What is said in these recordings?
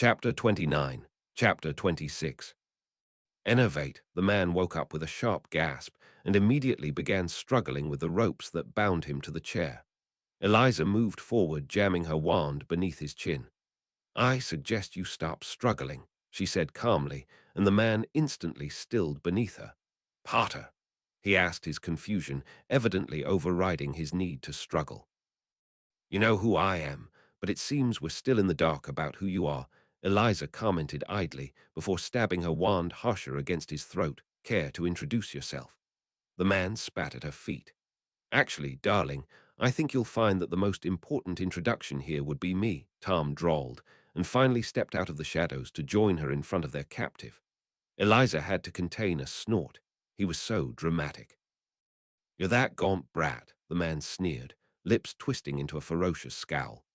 Chapter 29. Chapter 26. Enervate, the man woke up with a sharp gasp and immediately began struggling with the ropes that bound him to the chair. Eliza moved forward, jamming her wand beneath his chin. "I suggest you stop struggling," she said calmly, and the man instantly stilled beneath her. "Potter?" he asked, his confusion evidently overriding his need to struggle. "You know who I am, but it seems we're still in the dark about who you are," Eliza commented idly before stabbing her wand harsher against his throat. "Care to introduce yourself?" The man spat at her feet. "Actually, darling, I think you'll find that the most important introduction here would be me," Tom drawled, and finally stepped out of the shadows to join her in front of their captive. Eliza had to contain a snort. He was so dramatic. "You're that gaunt brat," the man sneered, lips twisting into a ferocious scowl.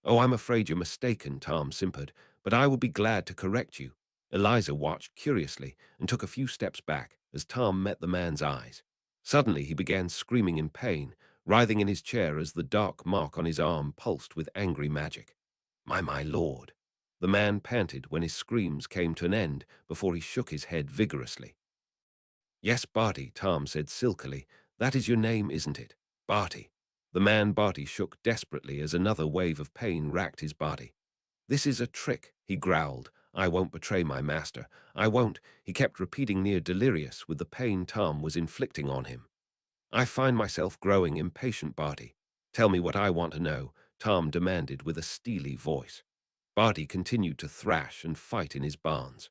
"Oh, I'm afraid you're mistaken," Tom simpered, "but I will be glad to correct you." Eliza watched curiously and took a few steps back as Tom met the man's eyes. Suddenly he began screaming in pain, writhing in his chair as the dark mark on his arm pulsed with angry magic. My lord," the man panted when his screams came to an end before he shook his head vigorously. "Yes, Barty," Tom said silkily. "That is your name, isn't it? Barty." The man Barty shook desperately as another wave of pain racked his body. "This is a trick," he growled. "I won't betray my master. I won't," he kept repeating, near delirious with the pain Tom was inflicting on him. "I find myself growing impatient, Barty. Tell me what I want to know," Tom demanded with a steely voice. Barty continued to thrash and fight in his bonds.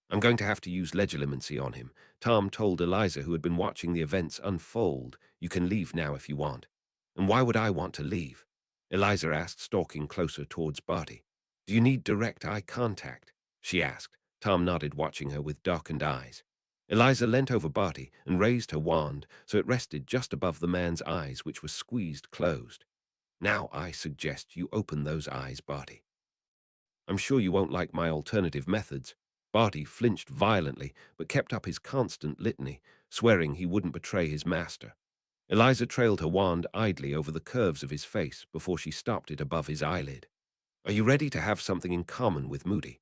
"I'm going to have to use legilimency on him," Tom told Eliza, who had been watching the events unfold. "You can leave now if you want." "And why would I want to leave?" Eliza asked, stalking closer towards Barty. "Do you need direct eye contact?" she asked. Tom nodded, watching her with darkened eyes. Eliza leant over Barty and raised her wand so it rested just above the man's eyes, which were squeezed closed. "Now I suggest you open those eyes, Barty. I'm sure you won't like my alternative methods." Barty flinched violently, but kept up his constant litany, swearing he wouldn't betray his master. Eliza trailed her wand idly over the curves of his face before she stopped it above his eyelid. "Are you ready to have something in common with Moody?"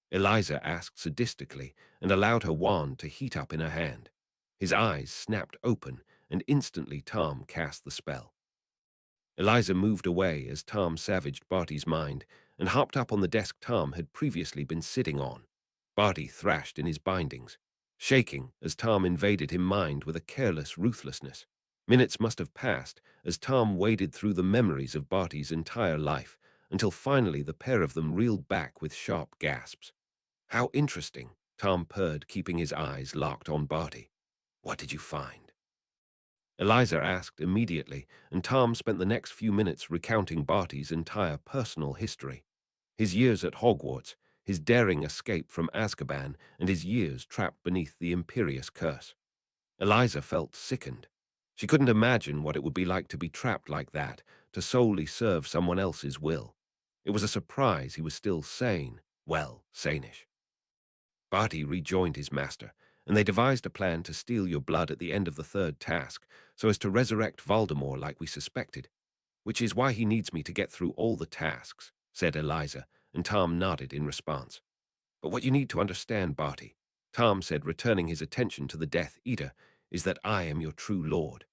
Eliza asked sadistically, and allowed her wand to heat up in her hand. His eyes snapped open, and instantly Tom cast the spell. Eliza moved away as Tom savaged Barty's mind and hopped up on the desk Tom had previously been sitting on. Barty thrashed in his bindings, shaking as Tom invaded his mind with a careless ruthlessness. Minutes must have passed as Tom waded through the memories of Barty's entire life until finally the pair of them reeled back with sharp gasps. "How interesting," Tom purred, keeping his eyes locked on Barty. "What did you find?" Eliza asked immediately, and Tom spent the next few minutes recounting Barty's entire personal history. His years at Hogwarts, his daring escape from Azkaban, and his years trapped beneath the Imperious Curse. Eliza felt sickened. She couldn't imagine what it would be like to be trapped like that, to solely serve someone else's will. It was a surprise he was still sane, well, sanish. Barty rejoined his master, and they devised a plan to steal your blood at the end of the third task, so as to resurrect Voldemort like we suspected. "Which is why he needs me to get through all the tasks," said Eliza, and Tom nodded in response. "But what you need to understand, Barty," Tom said, returning his attention to the Death Eater, "is that I am your true lord.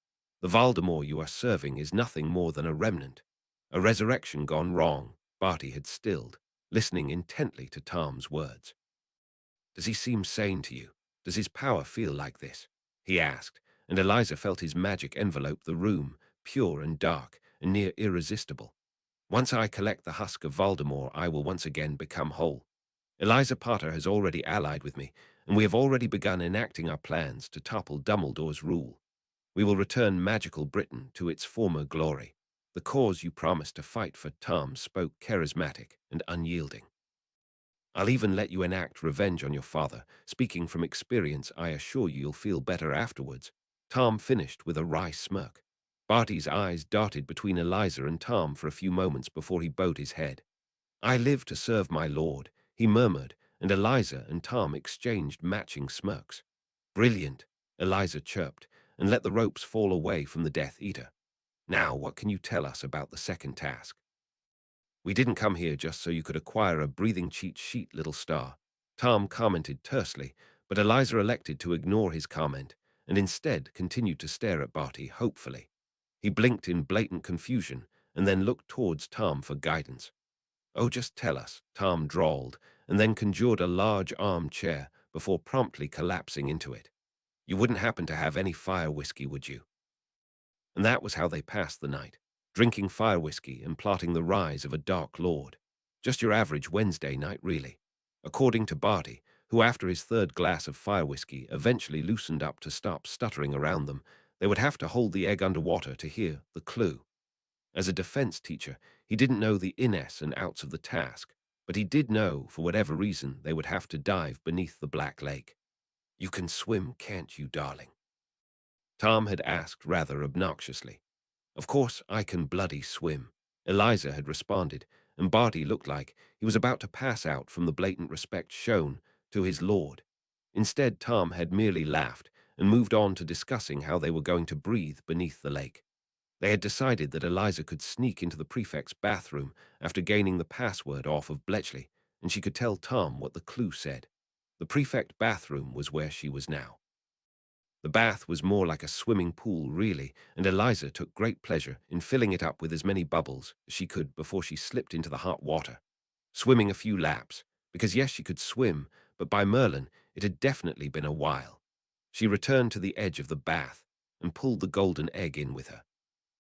The Voldemort you are serving is nothing more than a remnant. A resurrection gone wrong." Barty had stilled, listening intently to Tom's words. "Does he seem sane to you? Does his power feel like this?" he asked, and Eliza felt his magic envelope the room, pure and dark and near irresistible. "Once I collect the husk of Voldemort, I will once again become whole. Eliza Potter has already allied with me, and we have already begun enacting our plans to topple Dumbledore's rule. We will return magical Britain to its former glory. The cause you promised to fight for." Tom spoke charismatic and unyielding. "I'll even let you enact revenge on your father. Speaking from experience, I assure you you'll feel better afterwards." Tom finished with a wry smirk. Barty's eyes darted between Eliza and Tom for a few moments before he bowed his head. "I live to serve my lord," he murmured, and Eliza and Tom exchanged matching smirks. "Brilliant," Eliza chirped, and let the ropes fall away from the Death Eater. "Now, what can you tell us about the second task?" We didn't come here just so you could acquire a breathing cheat sheet, little star, Tom commented tersely, but Eliza elected to ignore his comment and instead continued to stare at Barty hopefully. He blinked in blatant confusion and then looked towards Tom for guidance. Oh, just tell us, Tom drawled, and then conjured a large armchair before promptly collapsing into it. You wouldn't happen to have any fire whiskey, would you? And that was how they passed the night, drinking fire whiskey and plotting the rise of a dark lord. Just your average Wednesday night, really. According to Barty, who after his third glass of fire whiskey eventually loosened up to stop stuttering around them, they would have to hold the egg underwater to hear the clue. As a defense teacher, he didn't know the ins and outs of the task, but he did know, for whatever reason, they would have to dive beneath the Black Lake. You can swim, can't you, darling? Tom had asked rather obnoxiously. Of course I can bloody swim, Eliza had responded, and Barty looked like he was about to pass out from the blatant respect shown to his lord. Instead, Tom had merely laughed and moved on to discussing how they were going to breathe beneath the lake. They had decided that Eliza could sneak into the prefect's bathroom after gaining the password off of Bletchley, and she could tell Tom what the clue said. The prefect bathroom was where she was now. The bath was more like a swimming pool, really, and Eliza took great pleasure in filling it up with as many bubbles as she could before she slipped into the hot water, swimming a few laps, because yes, she could swim, but by Merlin, it had definitely been a while. She returned to the edge of the bath and pulled the golden egg in with her.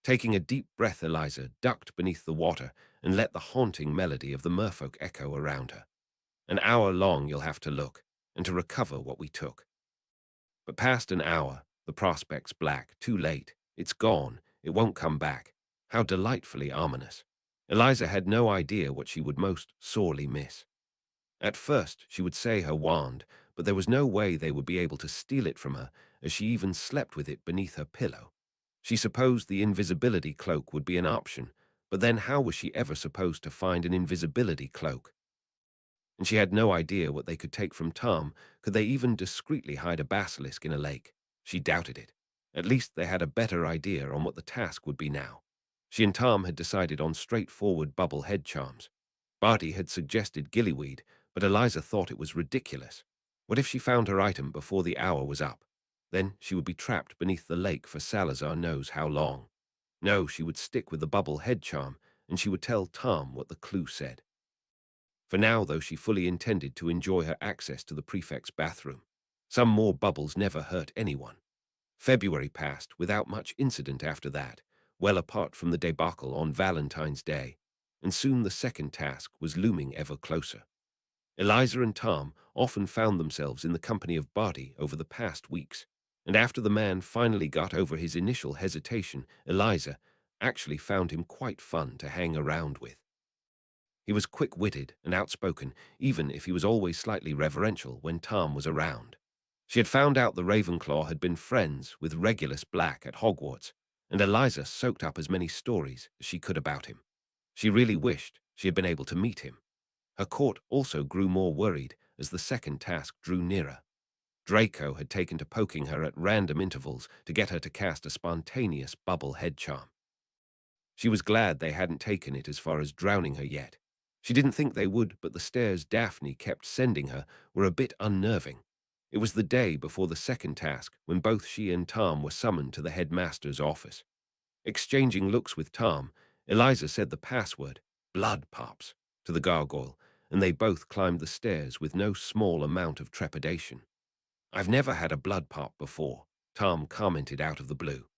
Taking a deep breath, Eliza ducked beneath the water and let the haunting melody of the merfolk echo around her. An hour long you'll have to look, and to recover what we took. But past an hour, the prospect's black, too late, it's gone, it won't come back. How delightfully ominous. Eliza had no idea what she would most sorely miss. At first, she would say her wand, but there was no way they would be able to steal it from her, as she even slept with it beneath her pillow. She supposed the invisibility cloak would be an option, but then how was she ever supposed to find an invisibility cloak? And she had no idea what they could take from Tom. Could they even discreetly hide a basilisk in a lake? She doubted it. At least they had a better idea on what the task would be now. She and Tom had decided on straightforward bubble head charms. Barty had suggested gillyweed, but Eliza thought it was ridiculous. What if she found her item before the hour was up? Then she would be trapped beneath the lake for Salazar knows how long. No, she would stick with the bubble head charm, and she would tell Tom what the clue said. For now, though, she fully intended to enjoy her access to the prefect's bathroom. Some more bubbles never hurt anyone. February passed without much incident after that, well apart from the debacle on Valentine's Day, and soon the second task was looming ever closer. Eliza and Tom often found themselves in the company of Barty over the past weeks, and after the man finally got over his initial hesitation, Eliza actually found him quite fun to hang around with. He was quick-witted and outspoken, even if he was always slightly reverential when Tom was around. She had found out the Ravenclaw had been friends with Regulus Black at Hogwarts, and Eliza soaked up as many stories as she could about him. She really wished she had been able to meet him. Her court also grew more worried as the second task drew nearer. Draco had taken to poking her at random intervals to get her to cast a spontaneous bubble head charm. She was glad they hadn't taken it as far as drowning her yet. She didn't think they would, but the stares Daphne kept sending her were a bit unnerving. It was the day before the second task when both she and Tom were summoned to the headmaster's office. Exchanging looks with Tom, Eliza said the password, "Blood Pops," to the gargoyle, and they both climbed the stairs with no small amount of trepidation. "I've never had a blood pop before," Tom commented out of the blue.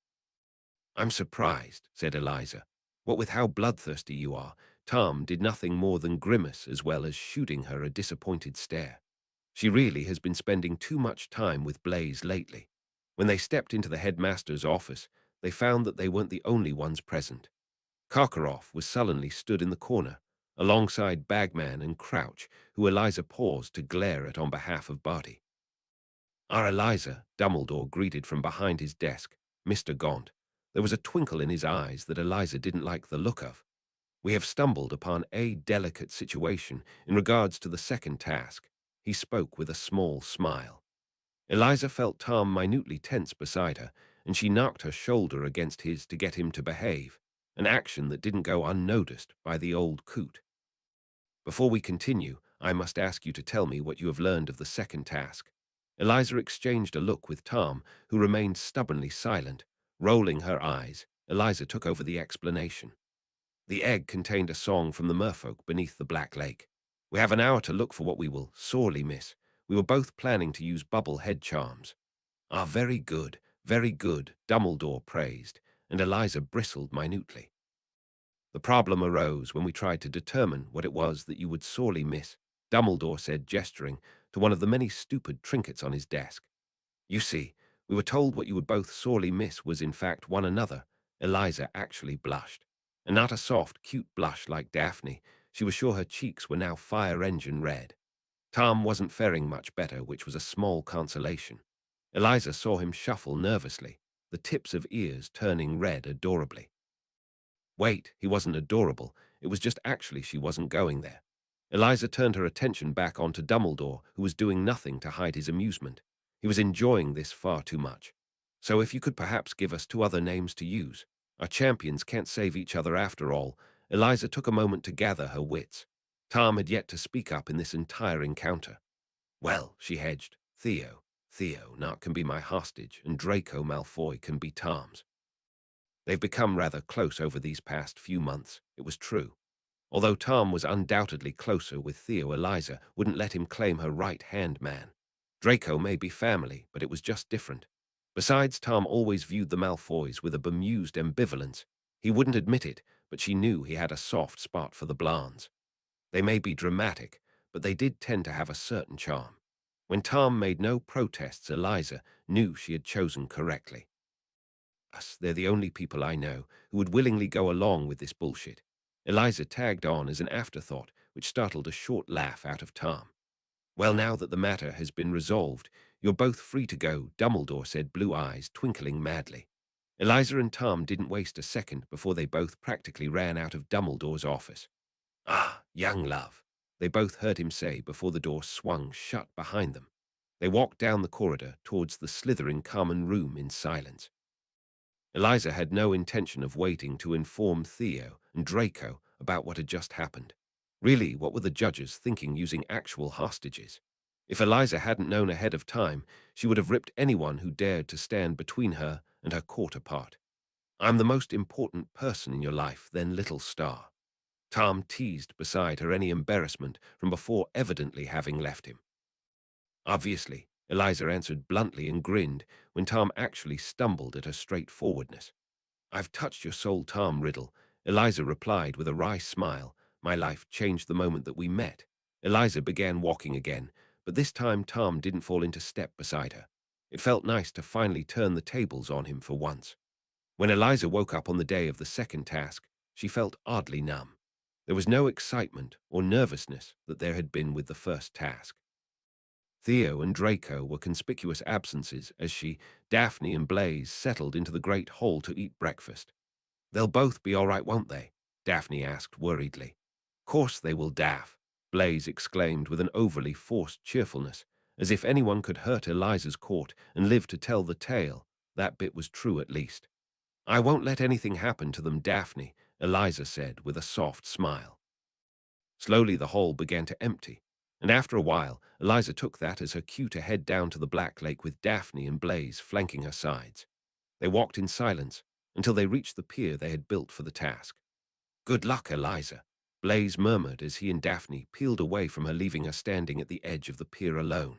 "I'm surprised," said Eliza. "What with how bloodthirsty you are," Tom did nothing more than grimace as well as shooting her a disappointed stare. She really has been spending too much time with Blaze lately. When they stepped into the headmaster's office, they found that they weren't the only ones present. Karkaroff was sullenly stood in the corner, alongside Bagman and Crouch, who Eliza paused to glare at on behalf of Barty. "Our Eliza," Dumbledore greeted from behind his desk, Mr. Gaunt. There was a twinkle in his eyes that Eliza didn't like the look of. "We have stumbled upon a delicate situation in regards to the second task." He spoke with a small smile. Eliza felt Tom minutely tense beside her, and she knocked her shoulder against his to get him to behave. an action that didn't go unnoticed by the old coot. Before we continue, I must ask you to tell me what you have learned of the second task. Eliza exchanged a look with Tom, who remained stubbornly silent. Rolling her eyes, Eliza took over the explanation. The egg contained a song from the merfolk beneath the Black Lake. We have an hour to look for what we will sorely miss. We were both planning to use bubble head charms. Ah, very good, Dumbledore praised, and Eliza bristled minutely. The problem arose when we tried to determine what it was that you would sorely miss, Dumbledore said, gesturing to one of the many stupid trinkets on his desk. You see, we were told what you would both sorely miss was in fact one another. Eliza actually blushed. And not a soft, cute blush like Daphne. She was sure her cheeks were now fire-engine red. Tom wasn't faring much better, which was a small consolation. Eliza saw him shuffle nervously, the tips of ears turning red adorably. Wait, he wasn't adorable. It was just actually she wasn't going there. Eliza turned her attention back onto Dumbledore, who was doing nothing to hide his amusement. He was enjoying this far too much. So if you could perhaps give us two other names to use. Our champions can't save each other after all. Eliza took a moment to gather her wits. Tom had yet to speak up in this entire encounter. Well, she hedged, Theo, not can be my hostage, and Draco Malfoy can be Tom's. They've become rather close over these past few months, it was true. Although Tom was undoubtedly closer with Theo, Eliza wouldn't let him claim her right-hand man. Draco may be family, but it was just different. Besides, Tom always viewed the Malfoys with a bemused ambivalence. He wouldn't admit it, but she knew he had a soft spot for the Blondes. They may be dramatic, but they did tend to have a certain charm. When Tom made no protests, Eliza knew she had chosen correctly. They're the only people I know who would willingly go along with this bullshit. Eliza tagged on as an afterthought, which startled a short laugh out of Tom. Well, now that the matter has been resolved, you're both free to go, Dumbledore said, blue eyes twinkling madly. Eliza and Tom didn't waste a second before they both practically ran out of Dumbledore's office. Ah, young love, they both heard him say before the door swung shut behind them. They walked down the corridor towards the slithering common room in silence. Eliza had no intention of waiting to inform Theo and Draco about what had just happened. Really, what were the judges thinking using actual hostages? If Eliza hadn't known ahead of time, she would have ripped anyone who dared to stand between her and her court apart. I'm the most important person in your life, then, little star. Tom teased beside her any embarrassment from before evidently having left him. Obviously, Eliza answered bluntly and grinned when Tom actually stumbled at her straightforwardness. I've touched your soul, Tom Riddle, Eliza replied with a wry smile. My life changed the moment that we met. Eliza began walking again, but this time Tom didn't fall into step beside her. It felt nice to finally turn the tables on him for once. When Eliza woke up on the day of the second task, she felt oddly numb. There was no excitement or nervousness that there had been with the first task. Theo and Draco were conspicuous absences as Daphne and Blaise settled into the great hall to eat breakfast. They'll both be all right, won't they? Daphne asked worriedly. Course they will, Daph, Blaise exclaimed with an overly forced cheerfulness, as if anyone could hurt Eliza's court and live to tell the tale. That bit was true at least. I won't let anything happen to them, Daphne, Eliza said with a soft smile. Slowly the hall began to empty, and after a while, Eliza took that as her cue to head down to the Black Lake with Daphne and Blaise flanking her sides. They walked in silence until they reached the pier they had built for the task. Good luck, Eliza, Blaise murmured as he and Daphne peeled away from her, leaving her standing at the edge of the pier alone.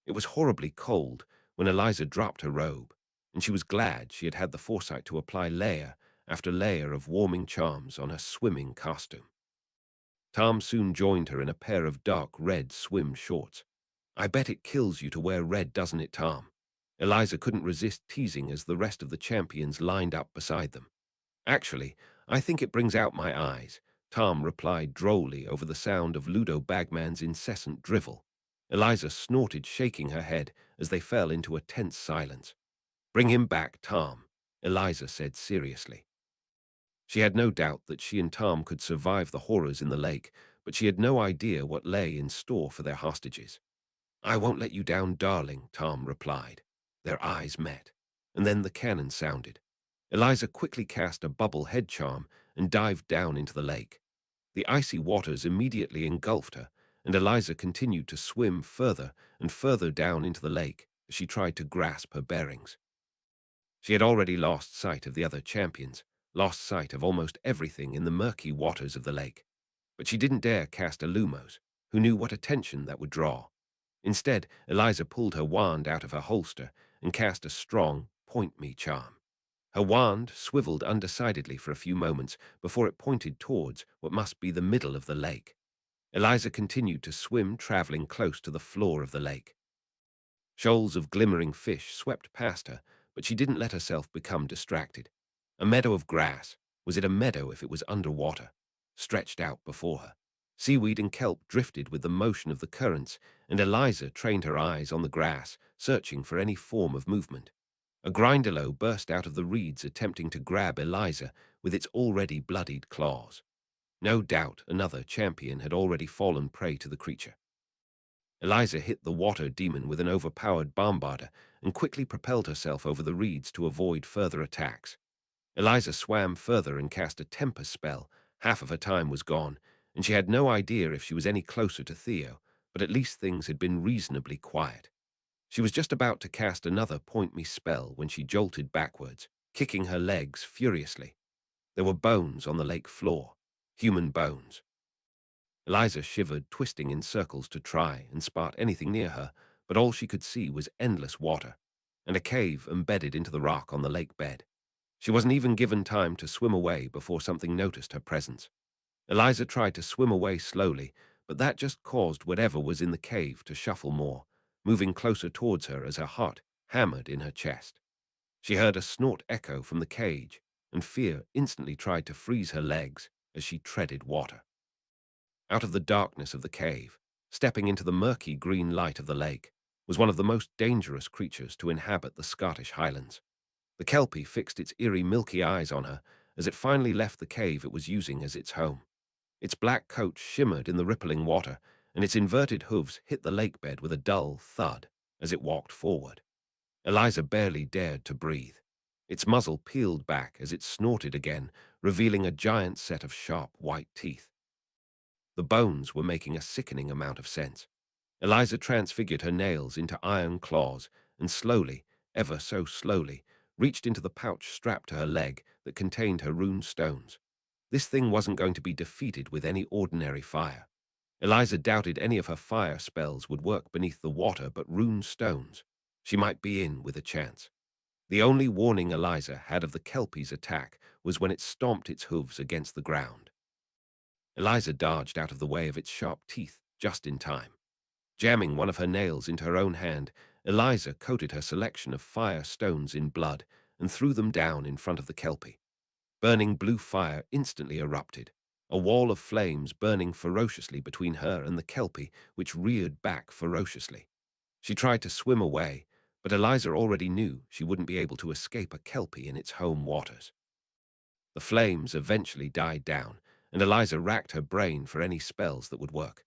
It was horribly cold when Eliza dropped her robe, and she was glad she had had the foresight to apply layer after layer of warming charms on her swimming costume. Tom soon joined her in a pair of dark red swim shorts. I bet it kills you to wear red, doesn't it, Tom? Eliza couldn't resist teasing as the rest of the champions lined up beside them. Actually, I think it brings out my eyes, Tom replied drolly over the sound of Ludo Bagman's incessant drivel. Eliza snorted, shaking her head as they fell into a tense silence. Bring him back, Tom, Eliza said seriously. She had no doubt that she and Tom could survive the horrors in the lake, but she had no idea what lay in store for their hostages. I won't let you down, darling, Tom replied. Their eyes met, and then the cannon sounded. Eliza quickly cast a bubble head charm and dived down into the lake. The icy waters immediately engulfed her, and Eliza continued to swim further and further down into the lake as she tried to grasp her bearings. She had already lost sight of the other champions, lost sight of almost everything in the murky waters of the lake. But she didn't dare cast a Lumos, who knew what attention that would draw. Instead, Eliza pulled her wand out of her holster and cast a strong point-me charm. Her wand swiveled undecidedly for a few moments before it pointed towards what must be the middle of the lake. Eliza continued to swim, traveling close to the floor of the lake. Shoals of glimmering fish swept past her, but she didn't let herself become distracted. A meadow of grass, was it a meadow if it was underwater, stretched out before her. Seaweed and kelp drifted with the motion of the currents, and Eliza trained her eyes on the grass, searching for any form of movement. A grindelow burst out of the reeds, attempting to grab Eliza with its already bloodied claws. No doubt another champion had already fallen prey to the creature. Eliza hit the water demon with an overpowered bombarder and quickly propelled herself over the reeds to avoid further attacks. Eliza swam further and cast a tempest spell. Half of her time was gone, and she had no idea if she was any closer to Theo, but at least things had been reasonably quiet. She was just about to cast another point-me spell when she jolted backwards, kicking her legs furiously. There were bones on the lake floor, human bones. Eliza shivered, twisting in circles to try and spot anything near her, but all she could see was endless water, and a cave embedded into the rock on the lake bed. She wasn't even given time to swim away before something noticed her presence. Eliza tried to swim away slowly, but that just caused whatever was in the cave to shuffle more, moving closer towards her as her heart hammered in her chest. She heard a snort echo from the cage, and fear instantly tried to freeze her legs as she treaded water. Out of the darkness of the cave, stepping into the murky green light of the lake, was one of the most dangerous creatures to inhabit the Scottish Highlands. The kelpie fixed its eerie milky eyes on her as it finally left the cave it was using as its home. Its black coat shimmered in the rippling water, and its inverted hooves hit the lake bed with a dull thud as it walked forward. Eliza barely dared to breathe. Its muzzle peeled back as it snorted again, revealing a giant set of sharp white teeth. The bones were making a sickening amount of sense. Eliza transfigured her nails into iron claws and slowly, ever so slowly, reached into the pouch strapped to her leg that contained her rune stones. This thing wasn't going to be defeated with any ordinary fire. Eliza doubted any of her fire spells would work beneath the water, but rune stones, she might be in with a chance. The only warning Eliza had of the kelpie's attack was when it stomped its hooves against the ground. Eliza dodged out of the way of its sharp teeth just in time. Jamming one of her nails into her own hand, Eliza coated her selection of fire stones in blood and threw them down in front of the kelpie. Burning blue fire instantly erupted, a wall of flames burning ferociously between her and the kelpie, which reared back ferociously. She tried to swim away, but Eliza already knew she wouldn't be able to escape a kelpie in its home waters. The flames eventually died down, and Eliza racked her brain for any spells that would work.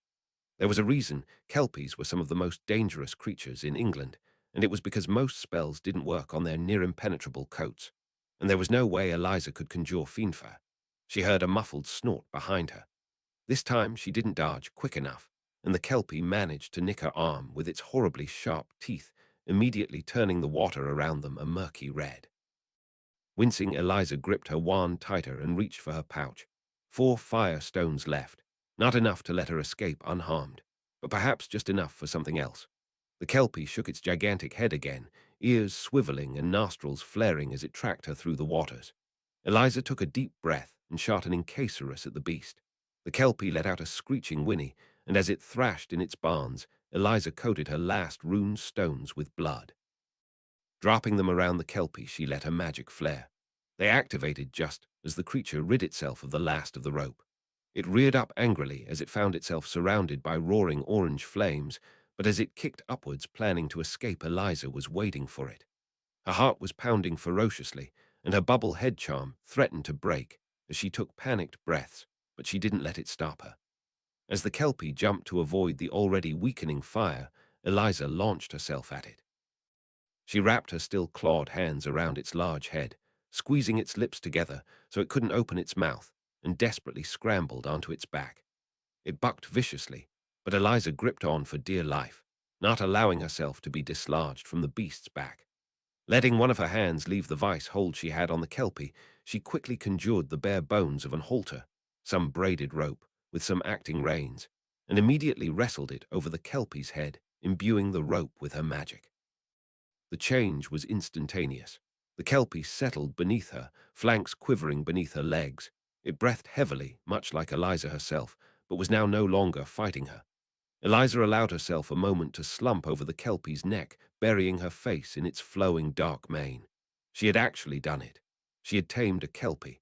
There was a reason kelpies were some of the most dangerous creatures in England, and it was because most spells didn't work on their near-impenetrable coats, and there was no way Eliza could conjure fiendfire. She heard a muffled snort behind her. This time she didn't dodge quick enough, and the kelpie managed to nick her arm with its horribly sharp teeth, immediately turning the water around them a murky red. Wincing, Eliza gripped her wand tighter and reached for her pouch. 4 fire stones left, not enough to let her escape unharmed, but perhaps just enough for something else. The kelpie shook its gigantic head again, ears swiveling and nostrils flaring as it tracked her through the waters. Eliza took a deep breath and shot an incacerus at the beast. The kelpie let out a screeching whinny, and as it thrashed in its barns, Eliza coated her last rune stones with blood. Dropping them around the kelpie, she let her magic flare. They activated just as the creature rid itself of the last of the rope. It reared up angrily as it found itself surrounded by roaring orange flames, but as it kicked upwards, planning to escape, Eliza was waiting for it. Her heart was pounding ferociously, and her bubble head charm threatened to break as she took panicked breaths, but she didn't let it stop her. As the kelpie jumped to avoid the already weakening fire, Eliza launched herself at it. She wrapped her still-clawed hands around its large head, squeezing its lips together so it couldn't open its mouth, and desperately scrambled onto its back. It bucked viciously, but Eliza gripped on for dear life, not allowing herself to be dislodged from the beast's back. Letting one of her hands leave the vice hold she had on the kelpie, she quickly conjured the bare bones of an halter, some braided rope, with some acting reins, and immediately wrestled it over the kelpie's head, imbuing the rope with her magic. The change was instantaneous. The kelpie settled beneath her, flanks quivering beneath her legs. It breathed heavily, much like Eliza herself, but was now no longer fighting her. Eliza allowed herself a moment to slump over the kelpie's neck, burying her face in its flowing dark mane. She had actually done it. She had tamed a kelpie.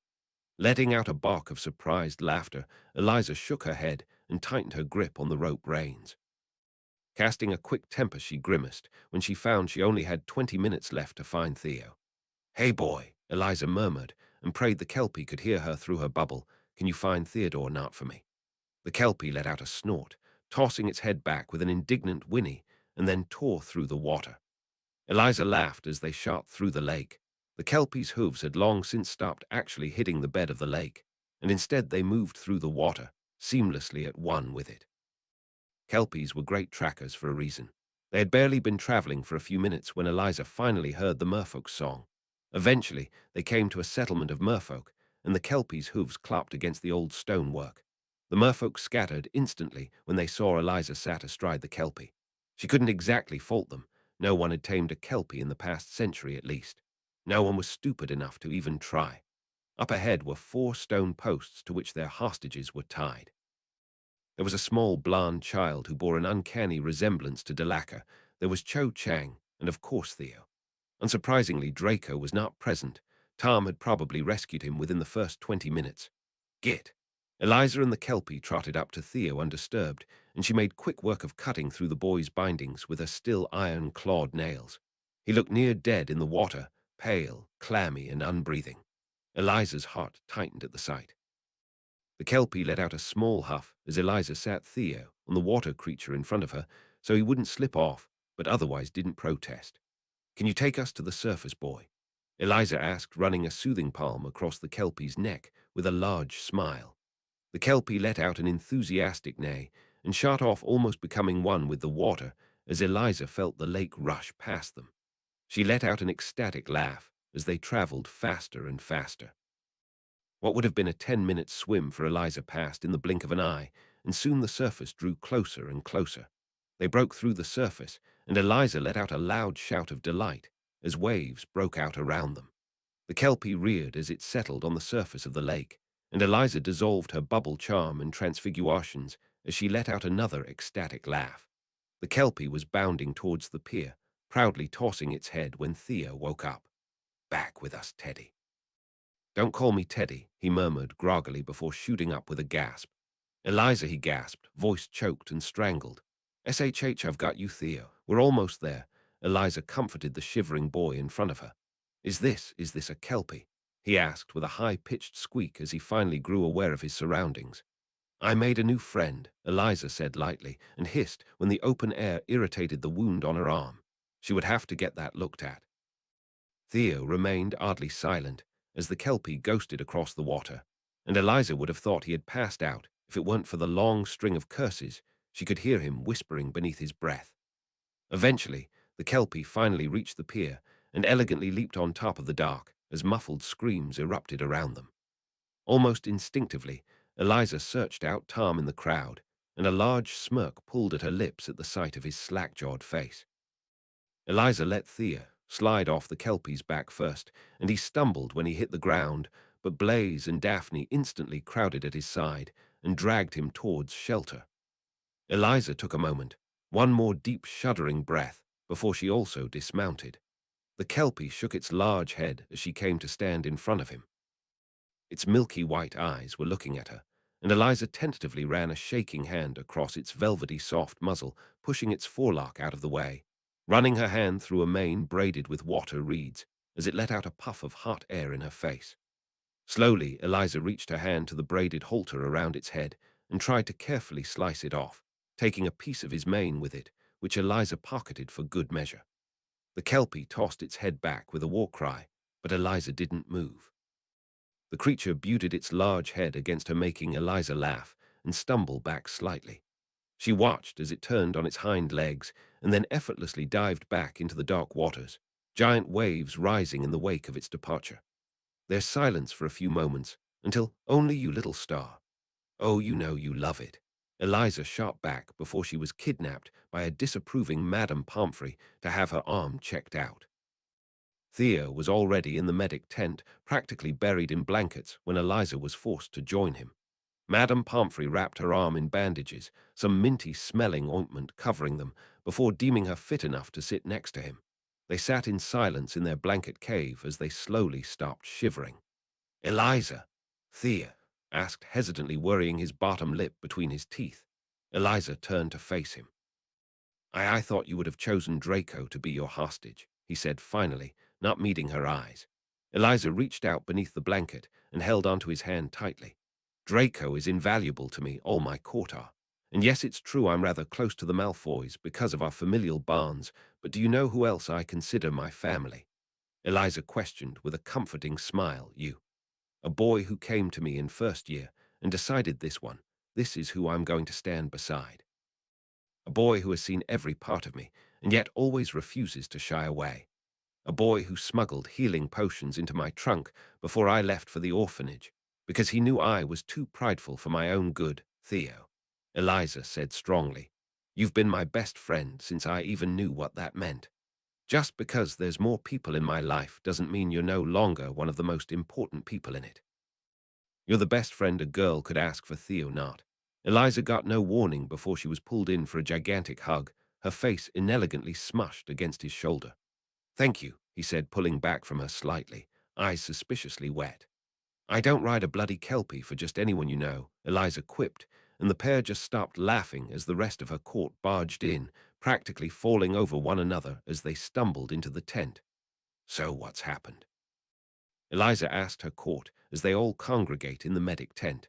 Letting out a bark of surprised laughter, Eliza shook her head and tightened her grip on the rope reins. Casting a quick temper, she grimaced when she found she only had 20 minutes left to find Theo. "Hey, boy," Eliza murmured, and prayed the kelpie could hear her through her bubble. "Can you find Theodore Nart for me?" The kelpie let out a snort, tossing its head back with an indignant whinny, and then tore through the water. Eliza laughed as they shot through the lake. The kelpie's hooves had long since stopped actually hitting the bed of the lake, and instead they moved through the water, seamlessly at one with it. Kelpies were great trackers for a reason. They had barely been traveling for a few minutes when Eliza finally heard the merfolk's song. Eventually, they came to a settlement of merfolk, and the kelpies' hooves clopped against the old stonework. The merfolk scattered instantly when they saw Eliza sat astride the kelpie. She couldn't exactly fault them. No one had tamed a kelpie in the past century at least. No one was stupid enough to even try. Up ahead were 4 stone posts to which their hostages were tied. There was a small blonde child who bore an uncanny resemblance to Delacca. There was Cho Chang, and of course Theo. Unsurprisingly, Draco was not present. Tom had probably rescued him within the first 20 minutes. Git. Eliza and the kelpie trotted up to Theo undisturbed, and she made quick work of cutting through the boy's bindings with her still iron-clawed nails. He looked near dead in the water, pale, clammy, and unbreathing. Eliza's heart tightened at the sight. The kelpie let out a small huff as Eliza sat Theo on the water creature in front of her so he wouldn't slip off, but otherwise didn't protest. "Can you take us to the surface, boy?" Eliza asked, running a soothing palm across the kelpie's neck with a large smile. The kelpie let out an enthusiastic neigh and shot off, almost becoming one with the water as Eliza felt the lake rush past them. She let out an ecstatic laugh as they traveled faster and faster. What would have been a 10-minute swim for Eliza passed in the blink of an eye, and soon the surface drew closer and closer. They broke through the surface, and Eliza let out a loud shout of delight as waves broke out around them. The kelpie reared as it settled on the surface of the lake, and Eliza dissolved her bubble charm and transfigurations as she let out another ecstatic laugh. The kelpie was bounding towards the pier, proudly tossing its head when Thea woke up. "Back with us, Teddy." "Don't call me Teddy," he murmured groggily before shooting up with a gasp. "Eliza," he gasped, voice choked and strangled. "SHH, I've got you, Theo. We're almost there." Eliza comforted the shivering boy in front of her. Is this a kelpie?" he asked with a high-pitched squeak as he finally grew aware of his surroundings. "I made a new friend," Eliza said lightly, and hissed when the open air irritated the wound on her arm. She would have to get that looked at. Theo remained oddly silent as the kelpie ghosted across the water, and Eliza would have thought he had passed out if it weren't for the long string of curses she could hear him whispering beneath his breath. Eventually, the kelpie finally reached the pier and elegantly leaped on top of the dock as muffled screams erupted around them. Almost instinctively, Eliza searched out Tom in the crowd, and a large smirk pulled at her lips at the sight of his slack-jawed face. Eliza let Thea slide off the kelpie's back first, and he stumbled when he hit the ground, but Blaze and Daphne instantly crowded at his side and dragged him towards shelter. Eliza took a moment, one more deep shuddering breath, before she also dismounted. The kelpie shook its large head as she came to stand in front of him. Its milky white eyes were looking at her, and Eliza tentatively ran a shaking hand across its velvety soft muzzle, pushing its forelock out of the way, running her hand through a mane braided with water reeds as it let out a puff of hot air in her face. Slowly, Eliza reached her hand to the braided halter around its head and tried to carefully slice it off, taking a piece of his mane with it, which Eliza pocketed for good measure. The kelpie tossed its head back with a war cry, but Eliza didn't move. The creature butted its large head against her, making Eliza laugh and stumble back slightly. She watched as it turned on its hind legs and then effortlessly dived back into the dark waters, giant waves rising in the wake of its departure. There's silence for a few moments, until only you, little star. Oh, you know you love it. Eliza shot back before she was kidnapped by a disapproving Madame Pomfrey to have her arm checked out. Thea was already in the medic tent, practically buried in blankets when Eliza was forced to join him. Madame Pomfrey wrapped her arm in bandages, some minty-smelling ointment covering them, before deeming her fit enough to sit next to him. They sat in silence in their blanket cave as they slowly stopped shivering. "Eliza," Thea asked hesitantly, worrying his bottom lip between his teeth. Eliza turned to face him. I thought you would have chosen Draco to be your hostage," he said finally, not meeting her eyes. Eliza reached out beneath the blanket and held onto his hand tightly. "Draco is invaluable to me, all my court are. And yes, it's true I'm rather close to the Malfoys because of our familial bonds, but do you know who else I consider my family?" Eliza questioned with a comforting smile. "You. A boy who came to me in first year and decided this is who I'm going to stand beside. A boy who has seen every part of me and yet always refuses to shy away. A boy who smuggled healing potions into my trunk before I left for the orphanage because he knew I was too prideful for my own good, Theo." Eliza said strongly. "You've been my best friend since I even knew what that meant. Just because there's more people in my life doesn't mean you're no longer one of the most important people in it. You're the best friend a girl could ask for, Theo, not." Eliza got no warning before she was pulled in for a gigantic hug, her face inelegantly smushed against his shoulder. "Thank you," he said, pulling back from her slightly, eyes suspiciously wet. "I don't ride a bloody kelpie for just anyone you know," Eliza quipped, and the pair just stopped laughing as the rest of her court barged in, practically falling over one another as they stumbled into the tent. "So what's happened?" Eliza asked her court as they all congregate in the medic tent.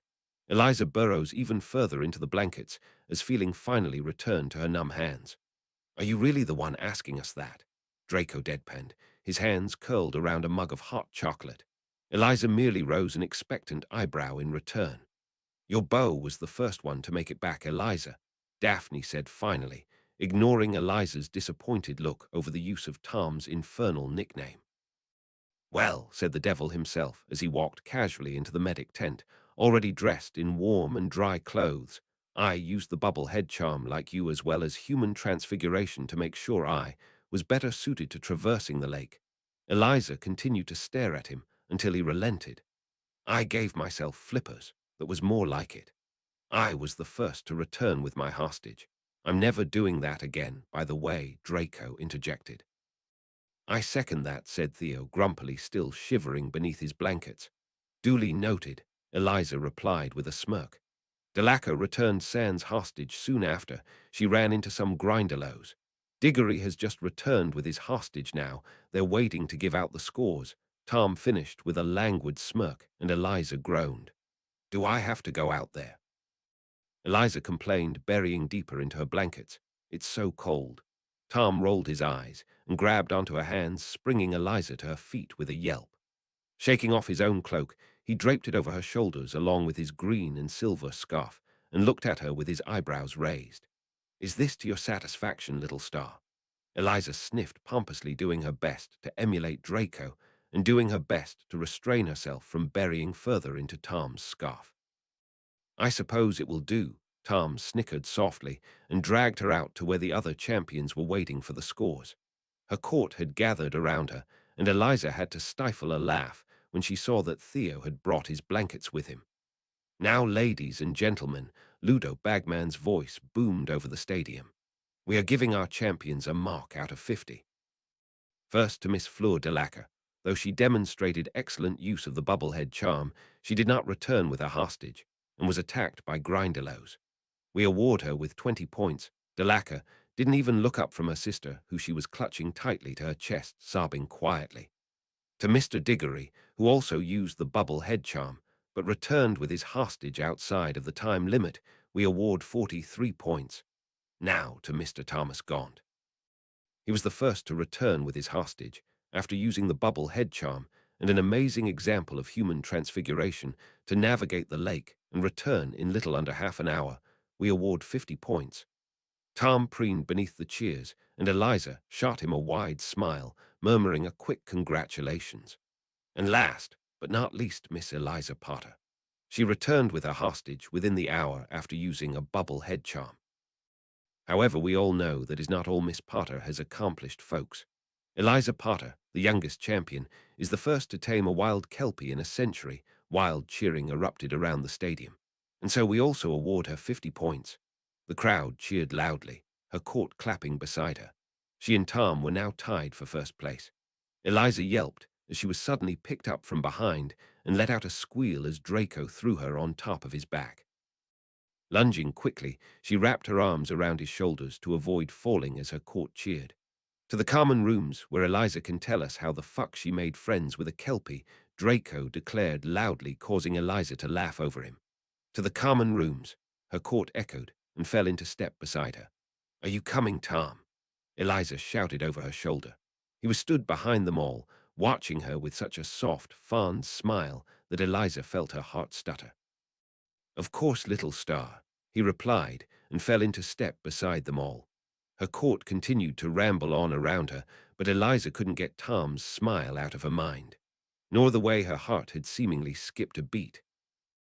Eliza burrows even further into the blankets as feeling finally returned to her numb hands. "Are you really the one asking us that?" Draco deadpanned, his hands curled around a mug of hot chocolate. Eliza merely rose an expectant eyebrow in return. "Your beau was the first one to make it back, Eliza," Daphne said finally, ignoring Eliza's disappointed look over the use of Tom's infernal nickname. "Well," said the devil himself as he walked casually into the medic tent, already dressed in warm and dry clothes, "I used the bubble head charm like you as well as human transfiguration to make sure I was better suited to traversing the lake." Eliza continued to stare at him until he relented. "I gave myself flippers that was more like it. I was the first to return with my hostage. I'm never doing that again, by the way," Draco interjected. "I second that," said Theo, grumpily, still shivering beneath his blankets. "Duly noted," Eliza replied with a smirk. Delacour returned Sans hostage soon after. She ran into some grindelows. Diggory has just returned with his hostage now. They're waiting to give out the scores. Tom finished with a languid smirk, and Eliza groaned. "Do I have to go out there?" Eliza complained, burying deeper into her blankets. "It's so cold." Tom rolled his eyes and grabbed onto her hands, springing Eliza to her feet with a yelp. Shaking off his own cloak, he draped it over her shoulders along with his green and silver scarf and looked at her with his eyebrows raised. "Is this to your satisfaction, little star?" Eliza sniffed pompously, doing her best to emulate Draco and doing her best to restrain herself from burying further into Tom's scarf. "I suppose it will do," Tom snickered softly and dragged her out to where the other champions were waiting for the scores. Her court had gathered around her, and Eliza had to stifle a laugh when she saw that Theo had brought his blankets with him. "Now, ladies and gentlemen," Ludo Bagman's voice boomed over the stadium. "We are giving our champions a mark out of 50. First to Miss Fleur de Lacre. Though she demonstrated excellent use of the bubblehead charm, she did not return with her hostage and was attacked by Grindelows. We award her with 20 points. De Lacre didn't even look up from her sister, who she was clutching tightly to her chest, sobbing quietly. To Mr. Diggory, who also used the bubble head charm, but returned with his hostage outside of the time limit, we award 43 points. Now to Mr. Thomas Gaunt. He was the first to return with his hostage, after using the bubble head charm, and an amazing example of human transfiguration to navigate the lake and return in little under half an hour, we award 50 points. Tom preened beneath the cheers, and Eliza shot him a wide smile, murmuring a quick congratulations. And last, but not least, Miss Eliza Potter. She returned with her hostage within the hour after using a bubble head charm. However, we all know that is not all Miss Potter has accomplished, folks. Eliza Potter, the youngest champion, is the first to tame a wild kelpie in a century. Wild cheering erupted around the stadium, and so we also award her 50 points. The crowd cheered loudly, her court clapping beside her. She and Tom were now tied for first place. Eliza yelped as she was suddenly picked up from behind and let out a squeal as Draco threw her on top of his back. Lunging quickly, she wrapped her arms around his shoulders to avoid falling as her court cheered. To the common rooms, where Eliza can tell us how the fuck she made friends with a kelpie, Draco declared loudly, causing Eliza to laugh over him. To the common rooms, her court echoed and fell into step beside her. "Are you coming, Tom?" Eliza shouted over her shoulder. He was stood behind them all, watching her with such a soft, fond smile that Eliza felt her heart stutter. "Of course, little star," he replied, and fell into step beside them all. Her court continued to ramble on around her, but Eliza couldn't get Tom's smile out of her mind, nor the way her heart had seemingly skipped a beat